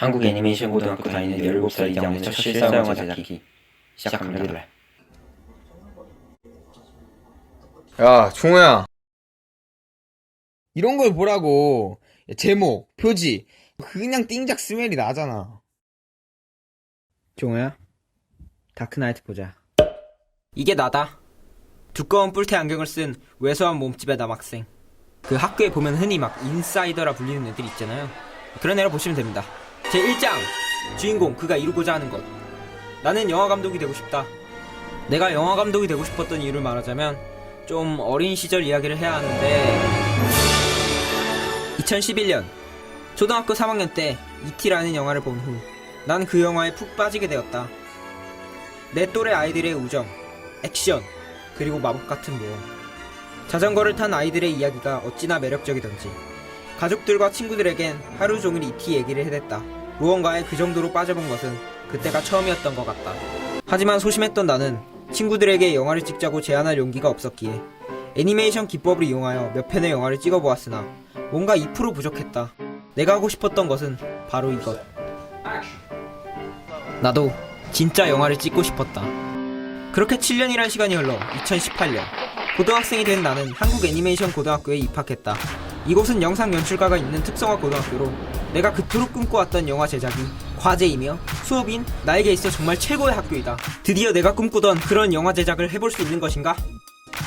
한국 애니메이션 고등학교 다니는 17살 이장훈의 첫 실사영화 제작기 시작합니다. 야, 종호야. 이런 걸 보라고. 야, 제목, 표지. 그냥 띵작 스멜이 나잖아. 종호야, 다크나이트 보자. 이게 나다. 두꺼운 뿔테 안경을 쓴 왜소한 몸집의 남학생. 그 학교에 보면 흔히 막 인사이더라 불리는 애들 있잖아요. 그런 애라 보시면 됩니다. 제1장 주인공 그가 이루고자 하는 것. 나는 영화감독이 되고 싶다. 내가 영화감독이 되고 싶었던 이유를 말하자면 좀 어린 시절 이야기를 해야 하는데 2011년 초등학교 3학년 때 E.T.라는 영화를 본 후 난 그 영화에 푹 빠지게 되었다. 내 또래 아이들의 우정, 액션, 그리고 마법 같은 모험. 자전거를 탄 아이들의 이야기가 어찌나 매력적이던지 가족들과 친구들에겐 하루 종일 E.T. 얘기를 해댔다. 무언가에 그 정도로 빠져본 것은 그때가 처음이었던 것 같다. 하지만 소심했던 나는 친구들에게 영화를 찍자고 제안할 용기가 없었기에 애니메이션 기법을 이용하여 몇 편의 영화를 찍어보았으나 뭔가 2% 부족했다. 내가 하고 싶었던 것은 바로 이것. 나도 진짜 영화를 찍고 싶었다. 그렇게 7년이란 시간이 흘러 2018년 고등학생이 된 나는 한국 애니메이션 고등학교에 입학했다. 이곳은 영상 연출가가 있는 특성화 고등학교로 내가 그토록 꿈꿔왔던 영화 제작이 과제이며 수업인 나에게 있어 정말 최고의 학교이다. 드디어 내가 꿈꾸던 그런 영화 제작을 해볼 수 있는 것인가?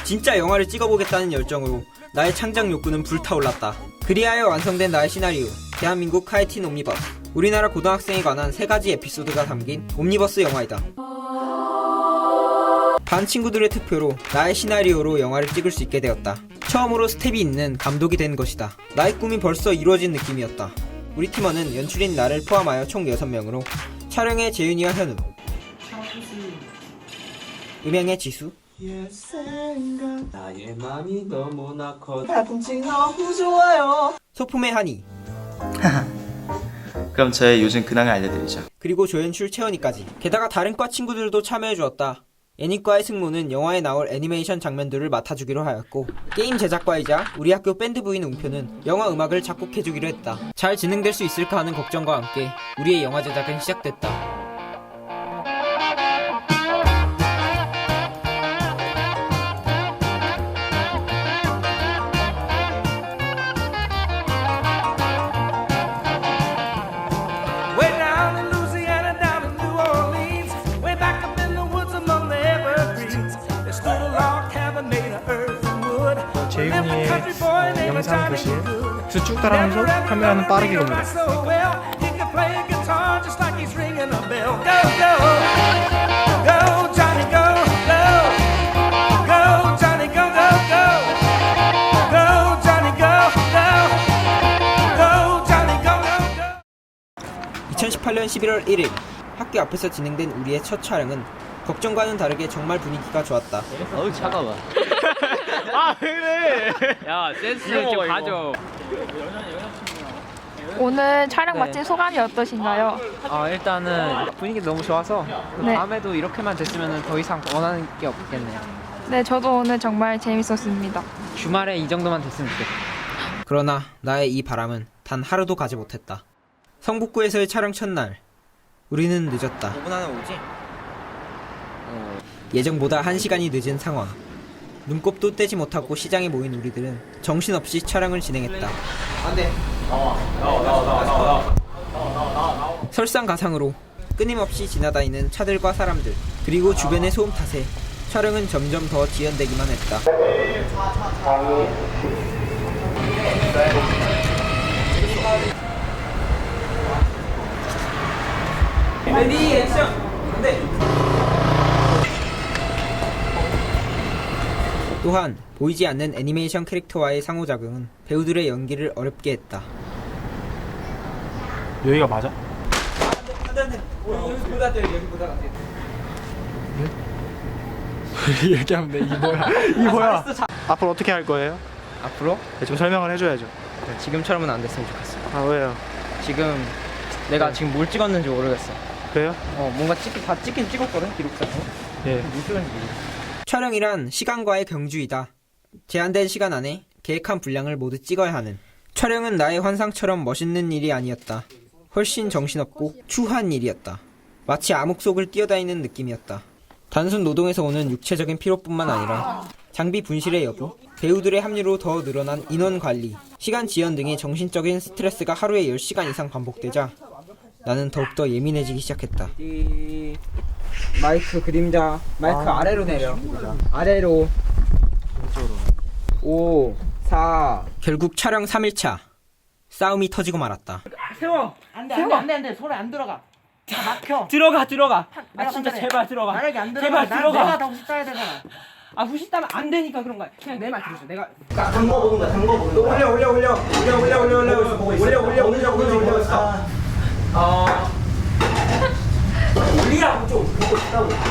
진짜 영화를 찍어보겠다는 열정으로 나의 창작 욕구는 불타올랐다. 그리하여 완성된 나의 시나리오, 대한민국 카이틴 옴니버스. 우리나라 고등학생에 관한 3가지 에피소드가 담긴 옴니버스 영화이다. 반 친구들의 투표로 나의 시나리오로 영화를 찍을 수 있게 되었다. 처음으로 스텝이 있는 감독이 된 것이다. 나의 꿈이 벌써 이루어진 느낌이었다. 우리 팀원은 연출인 나를 포함하여 총 6명으로 촬영에 재윤이와 현우, 음향의 지수, 나의 맘이 너무나 커 가끔씩 너무 좋아요. 소품의 한이, 그럼 저의 요즘 근황을 알려드리죠. 그리고 조연출 채원이까지. 게다가 다른 과 친구들도 참여해주었다. 애니과의 승무는 영화에 나올 애니메이션 장면들을 맡아주기로 하였고 게임 제작과이자 우리 학교 밴드 부인 웅표는 영화 음악을 작곡해주기로 했다. 잘 진행될 수 있을까 하는 걱정과 함께 우리의 영화 제작은 시작됐다. 재윤이의 영상 교실 쭉 따라하면서 카메라는 빠르게 갑니다. (2018년 11월 1일) 학교 앞에서 진행된 우리의 첫 촬영은 걱정과는 다르게 정말 분위기가 좋았다. 어우 차가워. 아, 왜 그래? 야 센스 좀 가져. 오늘 촬영 마친 소감이 어떠신가요? 일단은 분위기 너무 좋아서 네. 다음에도 이렇게만 됐으면 더 이상 원하는 게 없겠네요. 네, 저도 오늘 정말 재밌었습니다. 주말에 이 정도만 됐으면 좋겠다. 그러나 나의 이 바람은 단 하루도 가지 못했다. 성북구에서의 촬영 첫날 우리는 늦었다. 5분 안에 오지? 예정보다 1시간이 늦은 상황. 눈곱도 떼지 못하고 시장에 모인 우리들은 정신없이 촬영을 진행했다. 안돼. 설상가상으로 끊임없이 지나다니는 차들과 사람들, 그리고 주변의 소음 탓에 촬영은 점점 더 지연되기만 했다. 레디 액션! 안돼! 또한 보이지 않는 애니메이션 캐릭터와의 상호작용은 배우들의 연기를 어렵게 했다. 여기가 맞아? 안돼 여기보다 돼 여기보다 돼. 이렇게 하면 돼. 이게 뭐야? 이게 뭐야? 앞으로 어떻게 할 거예요? 앞으로 네, 좀 설명을 해줘야죠. 지금처럼은 안 됐으면 좋겠어. 아, 왜요? 지금 내가 지금 뭘 찍었는지 모르겠어. 그래요? 뭔가 다 찍긴 찍었거든 기록상으로. 예. 뭘 찍었는지 모르겠어. 촬영이란 시간과의 경주이다. 제한된 시간 안에 계획한 분량을 모두 찍어야 하는. 촬영은 나의 환상처럼 멋있는 일이 아니었다. 훨씬 정신없고 추한 일이었다. 마치 암흑 속을 뛰어다니는 느낌이었다. 단순 노동에서 오는 육체적인 피로뿐만 아니라 장비 분실의 여부, 배우들의 합류로 더 늘어난 인원 관리, 시간 지연 등의 정신적인 스트레스가 하루에 10시간 이상 반복되자 나는 더욱더 예민해지기 시작했다. 마이크 그림자, 마이크 아래로 내려. 아래로. 5, 4. 결국 촬영 3일차. 싸움이 터지고 말았다. 세워. 안돼. 손에 안 들어가. 다 막혀. 들어가. 아 진짜 제발 들어가. 만약에 안 들어가. 제발 들어가. 내가 더 후시 따야 되잖아. 아 후시 따면 안 되니까 그런 거야. 그냥 내 말 들어줘. 내가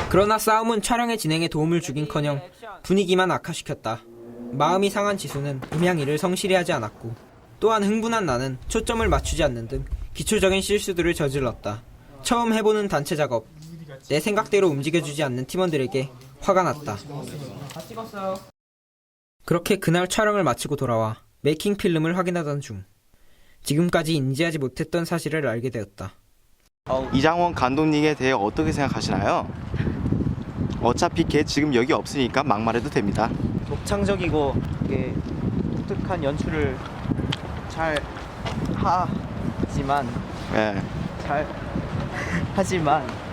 그러나 싸움은 촬영의 진행에 도움을 주긴커녕 분위기만 악화시켰다. 마음이 상한 지수는 음향일을 성실히 하지 않았고, 또한 흥분한 나는 초점을 맞추지 않는 등 기초적인 실수들을 저질렀다. 처음 해보는 단체 작업, 내 생각대로 움직여주지 않는 팀원들에게 화가 났다. 그렇게 그날 촬영을 마치고 돌아와 메이킹 필름을 확인하던 중 지금까지 인지하지 못했던 사실을 알게 되었다. 이장원 감독님에 대해 어떻게 생각하시나요? 어차피 걔 지금 여기 없으니까 막말해도 됩니다. 독창적이고 이게 독특한 연출을 잘 하지만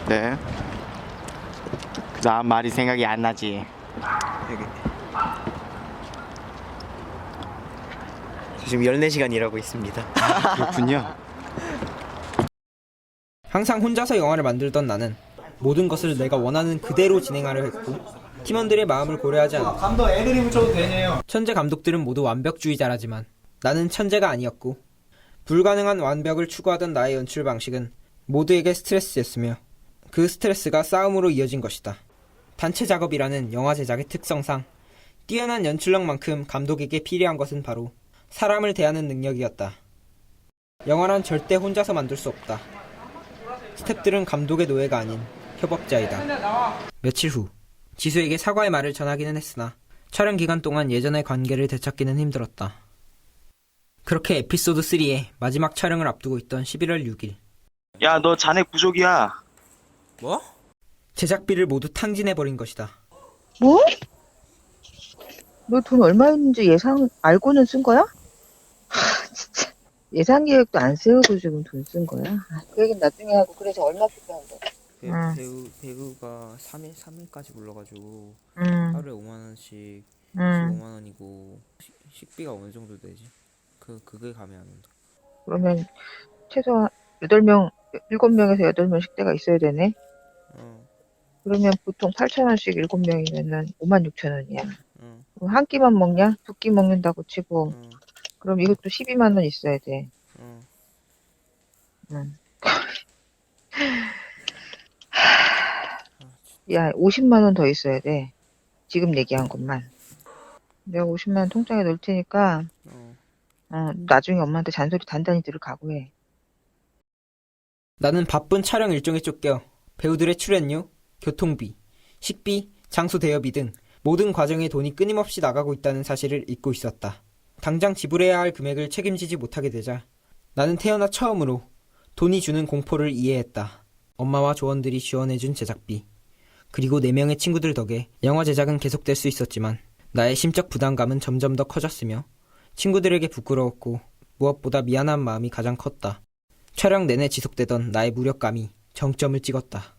네. 그 다음 말이 생각이 안 나지. 지금 14시간 일하고 있습니다. 그렇군요. 항상 혼자서 영화를 만들던 나는 모든 것을 내가 원하는 그대로 진행하려 했고, 팀원들의 마음을 고려하지 않았다. 감독 애드립 붙여도 되네요. 천재 감독들은 모두 완벽주의자라지만 나는 천재가 아니었고, 불가능한 완벽을 추구하던 나의 연출 방식은 모두에게 스트레스였으며 그 스트레스가 싸움으로 이어진 것이다. 단체 작업이라는 영화 제작의 특성상 뛰어난 연출력만큼 감독에게 필요한 것은 바로 사람을 대하는 능력이었다. 영화란 절대 혼자서 만들 수 없다. 스태프들은 감독의 노예가 아닌 협업자이다. 며칠 후 지수에게 사과의 말을 전하기는 했으나 촬영 기간 동안 예전의 관계를 되찾기는 힘들었다. 그렇게 에피소드 3의 마지막 촬영을 앞두고 있던 11월 6일. 야, 너 잔액 부족이야. 뭐? 제작비를 모두 탕진해버린 것이다. 뭐? 너 돈 얼마였는지 예상 알고는 쓴 거야? 진짜 예상 계획도 안 세우고 지금 돈 쓴 거야? 그 얘기는 나중에 하고. 그래서 얼마 필요한 거야? 배우가 3일까지 불러가지고 응. 하루에 5만원씩 15만원이고 식비가 어느 정도 되지? 그게 감이 안 온다. 그러면 최소한 8명, 7명에서 8명 식대가 있어야 되네? 그러면 보통 8,000원씩 7명이면은 56,000원이야. 그럼 한 끼만 먹냐? 2끼 먹는다고 치고. 그럼 이것도 12만원 있어야 돼. 야, 50만원 더 있어야 돼. 지금 얘기한 것만. 내가 50만원 통장에 넣을 테니까, 나중에 엄마한테 잔소리 단단히 들을 각오해. 나는 바쁜 촬영 일정에 쫓겨 배우들의 출연료, 교통비, 식비, 장소 대여비 등 모든 과정에 돈이 끊임없이 나가고 있다는 사실을 잊고 있었다. 당장 지불해야 할 금액을 책임지지 못하게 되자 나는 태어나 처음으로 돈이 주는 공포를 이해했다. 엄마와 조원들이 지원해준 제작비, 그리고 4명의 친구들 덕에 영화 제작은 계속될 수 있었지만 나의 심적 부담감은 점점 더 커졌으며 친구들에게 부끄러웠고 무엇보다 미안한 마음이 가장 컸다. 촬영 내내 지속되던 나의 무력감이 정점을 찍었다.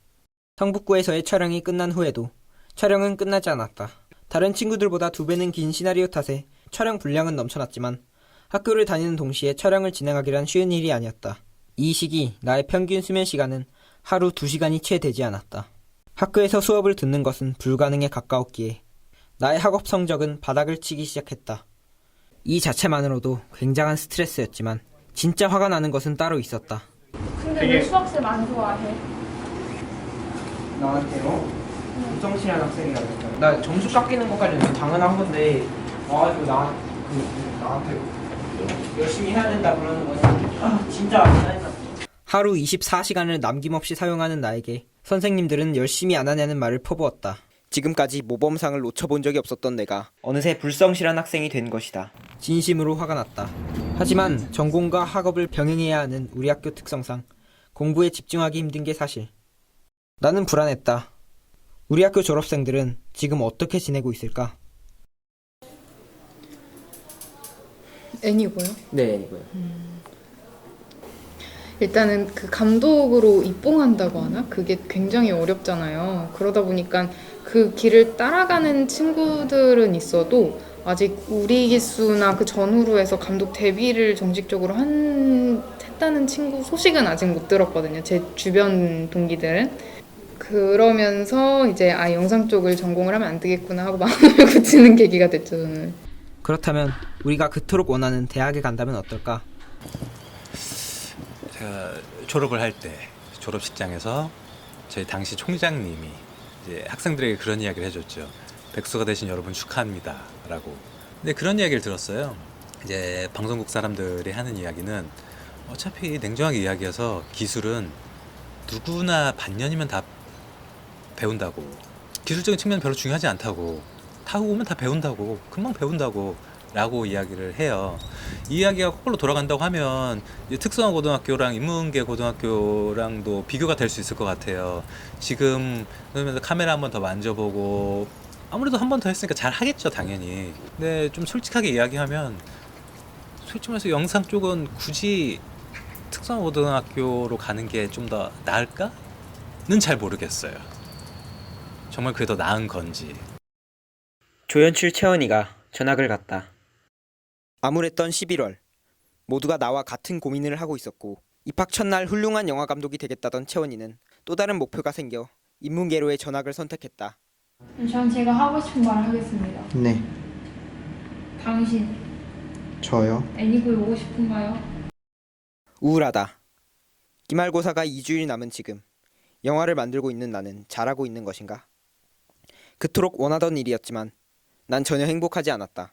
성북구에서의 촬영이 끝난 후에도 촬영은 끝나지 않았다. 다른 친구들보다 2배는 긴 시나리오 탓에 촬영 분량은 넘쳐났지만 학교를 다니는 동시에 촬영을 진행하기란 쉬운 일이 아니었다. 이 시기 나의 평균 수면 시간은 하루 2시간이 채 되지 않았다. 학교에서 수업을 듣는 것은 불가능에 가까웠기에 나의 학업 성적은 바닥을 치기 시작했다. 이 자체만으로도 굉장한 스트레스였지만 진짜 화가 나는 것은 따로 있었다. 근데 왜 수학쌤 안 좋아해? 나한테요? 부정실한 학생이라고 했잖아. 나 점수 깎이는 것까지는 당연한 건데 와가지고 나한테 열심히 해야 된다 그러는 거지. 진짜 짜증나. 하루 24시간을 남김없이 사용하는 나에게 선생님들은 열심히 안 하냐는 말을 퍼부었다. 지금까지 모범상을 놓쳐본 적이 없었던 내가 어느새 불성실한 학생이 된 것이다. 진심으로 화가 났다. 하지만 전공과 학업을 병행해야 하는 우리 학교 특성상 공부에 집중하기 힘든 게 사실. 나는 불안했다. 우리 학교 졸업생들은 지금 어떻게 지내고 있을까? 애니고요. 네, 이거요. 일단은 그 감독으로 입봉한다고 하나? 그게 굉장히 어렵잖아요. 그러다 보니까 그 길을 따라가는 친구들은 있어도 아직 우리 기수나 그 전후로에서 감독 데뷔를 정식적으로 했다는 친구 소식은 아직 못 들었거든요. 제 주변 동기들은. 그러면서 이제 영상 쪽을 전공을 하면 안 되겠구나 하고 마음을 굳히는 계기가 됐죠, 저는. 그렇다면 우리가 그토록 원하는 대학에 간다면 어떨까? 제가 졸업을 할 때 졸업식장에서 저희 당시 총장님이 이제 학생들에게 그런 이야기를 해줬죠. 백수가 되신 여러분 축하합니다 라고. 근데 그런 이야기를 들었어요. 이제 방송국 사람들이 하는 이야기는 어차피 냉정하게 이야기해서 기술은 누구나 반년이면 다 배운다고, 기술적인 측면은 별로 중요하지 않다고, 타고 오면 다 배운다고, 금방 배운다고 라고 이야기를 해요. 이 이야기가 거꾸로 돌아간다고 하면 이제 특성화 고등학교랑 인문계 고등학교랑도 비교가 될 수 있을 것 같아요. 지금 그러면서 카메라 한 번 더 만져보고 아무래도 한 번 더 했으니까 잘 하겠죠, 당연히. 근데 좀 솔직하게 이야기하면 솔직히 말해서 영상 쪽은 굳이 특성화 고등학교로 가는 게 좀 더 나을까? 는 잘 모르겠어요. 정말 그게 더 나은 건지. 조연출 채원이가 전학을 갔다. 암울했던 11월. 모두가 나와 같은 고민을 하고 있었고 입학 첫날 훌륭한 영화 감독이 되겠다던 채원이는 또 다른 목표가 생겨 인문계로의 전학을 선택했다. 전 제가 하고 싶은 말을 하겠습니다. 네, 당신 저요. 애니고에 오고 싶은가요? 우울하다. 기말고사가 2주일 남은 지금 영화를 만들고 있는 나는 잘하고 있는 것인가? 그토록 원하던 일이었지만 난 전혀 행복하지 않았다.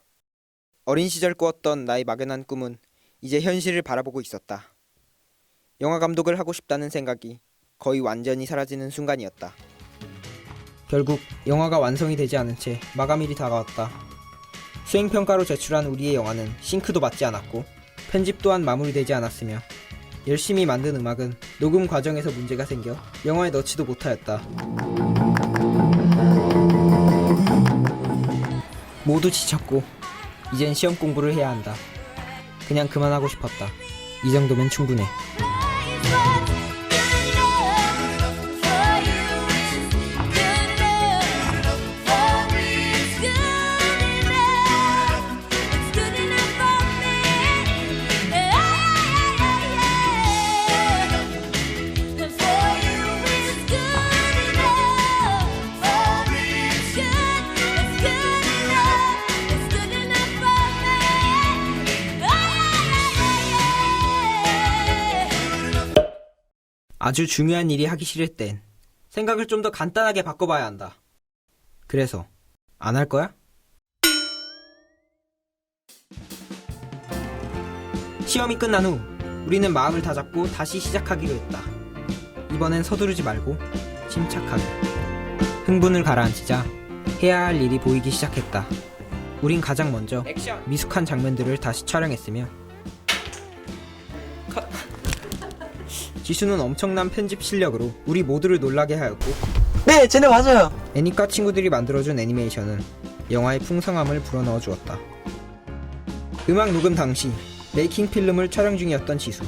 어린 시절 꾸었던 나의 막연한 꿈은 이제 현실을 바라보고 있었다. 영화 감독을 하고 싶다는 생각이 거의 완전히 사라지는 순간이었다. 결국 영화가 완성이 되지 않은 채 마감일이 다가왔다. 수행평가로 제출한 우리의 영화는 싱크도 받지 않았고 편집 또한 마무리되지 않았으며 열심히 만든 음악은 녹음 과정에서 문제가 생겨 영화에 넣지도 못하였다. 모두 지쳤고 이젠 시험 공부를 해야 한다. 그냥 그만하고 싶었다. 이 정도면 충분해. 아주 중요한 일이 하기 싫을 땐 생각을 좀 더 간단하게 바꿔봐야 한다. 그래서 안 할 거야? 시험이 끝난 후 우리는 마음을 다잡고 다시 시작하기로 했다. 이번엔 서두르지 말고 침착하게. 흥분을 가라앉히자 해야 할 일이 보이기 시작했다. 우린 가장 먼저 미숙한 장면들을 다시 촬영했으며 지수는 엄청난 편집 실력으로 우리 모두를 놀라게 하였고 네, 쟤네 맞아요. 애니과 친구들이 만들어준 애니메이션은 영화의 풍성함을 불어넣어 주었다. 음악 녹음 당시 메이킹 필름을 촬영 중이었던 지수.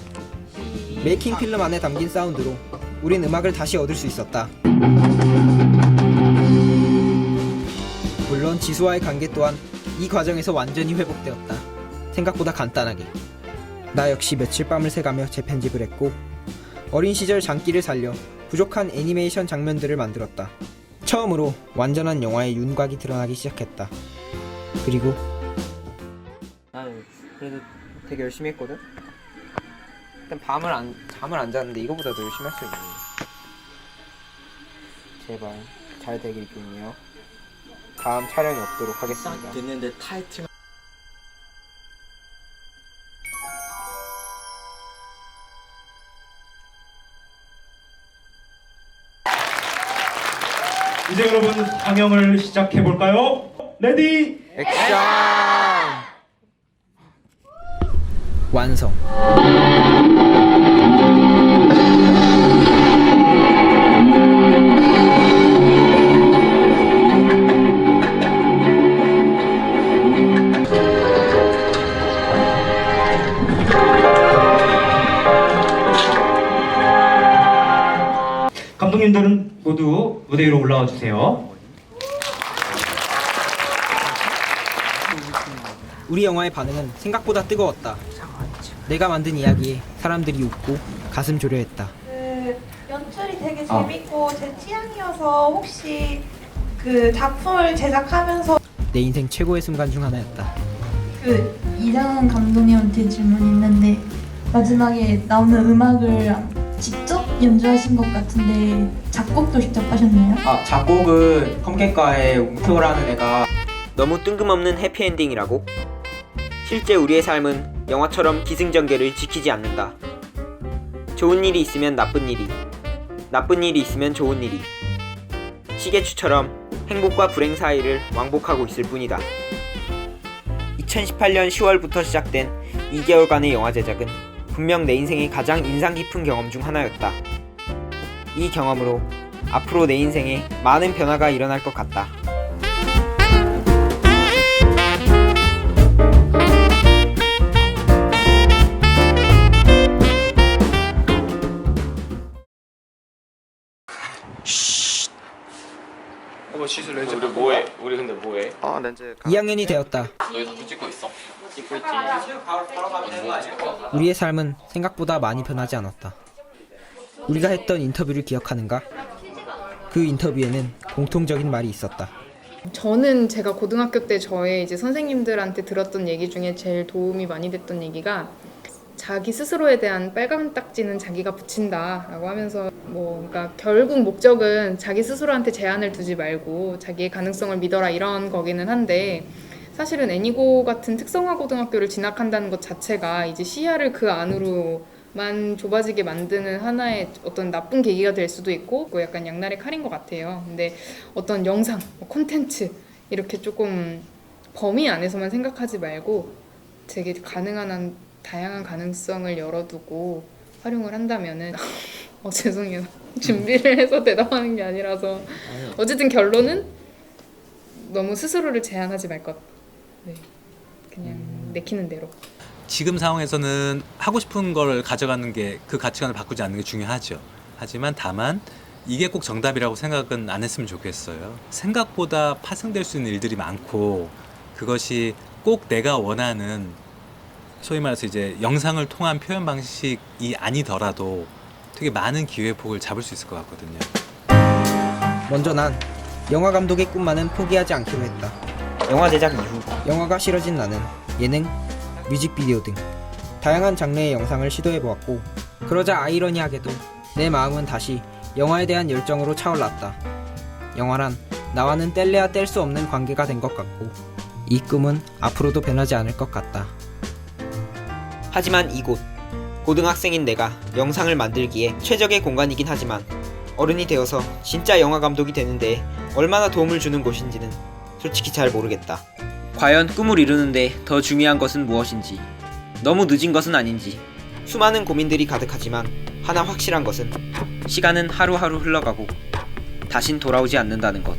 메이킹 필름 안에 담긴 사운드로 우린 음악을 다시 얻을 수 있었다. 물론 지수와의 관계 또한 이 과정에서 완전히 회복되었다. 생각보다 간단하게. 나 역시 며칠 밤을 새가며 재편집을 했고 어린 시절 장기를 살려 부족한 애니메이션 장면들을 만들었다. 처음으로 완전한 영화의 윤곽이 드러나기 시작했다. 그리고 나는 그래도 되게 열심히 했거든? 일단 잠을 안 잤는데 이거보다 더 열심히 할 수 있네. 제발 잘 되길 빌며 다음 촬영이 없도록 하겠습니다. 됐는데 타이틀 이제 여러분 상영을 시작해 볼까요? 레디 액션! 완성. 감독님들은 모두 무대 위로 올라와 주세요. 우리 영화의 반응은 생각보다 뜨거웠다. 내가 만든 이야기에 사람들이 웃고 가슴 졸여했다. 그 연출이 되게 재밌고 제 취향이어서 혹시 그 작품을 제작하면서 내 인생 최고의 순간 중 하나였다. 그 이장원 감독님한테 질문이 있는데 마지막에 나오는 음악을 직접 연주하신 것 같은데 작곡도 직접 하셨나요? 작곡은 컴객과의 웅표라는 애가 너무 뜬금없는 해피엔딩이라고? 실제 우리의 삶은 영화처럼 기승전결을 지키지 않는다. 좋은 일이 있으면 나쁜 일이, 나쁜 일이 있으면 좋은 일이, 시계추처럼 행복과 불행 사이를 왕복하고 있을 뿐이다. 2018년 10월부터 시작된 2개월간의 영화 제작은 분명 내 인생의 가장 인상 깊은 경험 중 하나였다. 이 경험으로 앞으로 내 인생에 많은 변화가 일어날 것 같다. 우리 뭐해? 우리 근데 뭐해? 2학년이 되었다. 너 자꾸 찍고 있어? 찍고 있지. 우리의 삶은 생각보다 많이 변하지 않았다. 우리가 했던 인터뷰를 기억하는가? 그 인터뷰에는 공통적인 말이 있었다. 저는 제가 고등학교 때 저의 이제 선생님들한테 들었던 얘기 중에 제일 도움이 많이 됐던 얘기가 자기 스스로에 대한 빨간 딱지는 자기가 붙인다라고 하면서 그러니까 결국 목적은 자기 스스로한테 제한을 두지 말고 자기의 가능성을 믿어라 이런 거기는 한데 사실은 애니고 같은 특성화 고등학교를 진학한다는 것 자체가 이제 시야를 그 안으로만 좁아지게 만드는 하나의 어떤 나쁜 계기가 될 수도 있고 약간 양날의 칼인 것 같아요. 근데 어떤 영상, 콘텐츠 이렇게 조금 범위 안에서만 생각하지 말고 되게 가능한 한 다양한 가능성을 열어두고 활용을 한다면은 죄송해요. 준비를 해서 대답하는 게 아니라서 어쨌든 결론은 너무 스스로를 제한하지 말 것. 네, 그냥 내키는 대로. 지금 상황에서는 하고 싶은 걸 가져가는 게 그 가치관을 바꾸지 않는 게 중요하죠. 하지만 다만 이게 꼭 정답이라고 생각은 안 했으면 좋겠어요. 생각보다 파생될 수 있는 일들이 많고 그것이 꼭 내가 원하는 소위 말해서 이제 영상을 통한 표현 방식이 아니더라도 되게 많은 기회 폭을 잡을 수 있을 것 같거든요. 먼저 난 영화 감독의 꿈만은 포기하지 않기로 했다. 영화 제작 이후 영화가 싫어진 나는 예능, 뮤직비디오 등 다양한 장르의 영상을 시도해보았고 그러자 아이러니하게도 내 마음은 다시 영화에 대한 열정으로 차올랐다. 영화란 나와는 뗄래야 뗄 수 없는 관계가 된 것 같고 이 꿈은 앞으로도 변하지 않을 것 같다. 하지만 이곳 고등학생인 내가 영상을 만들기에 최적의 공간이긴 하지만 어른이 되어서 진짜 영화 감독이 되는데 얼마나 도움을 주는 곳인지는 솔직히 잘 모르겠다. 과연 꿈을 이루는데 더 중요한 것은 무엇인지, 너무 늦은 것은 아닌지 수많은 고민들이 가득하지만 하나 확실한 것은 시간은 하루하루 흘러가고 다신 돌아오지 않는다는 것.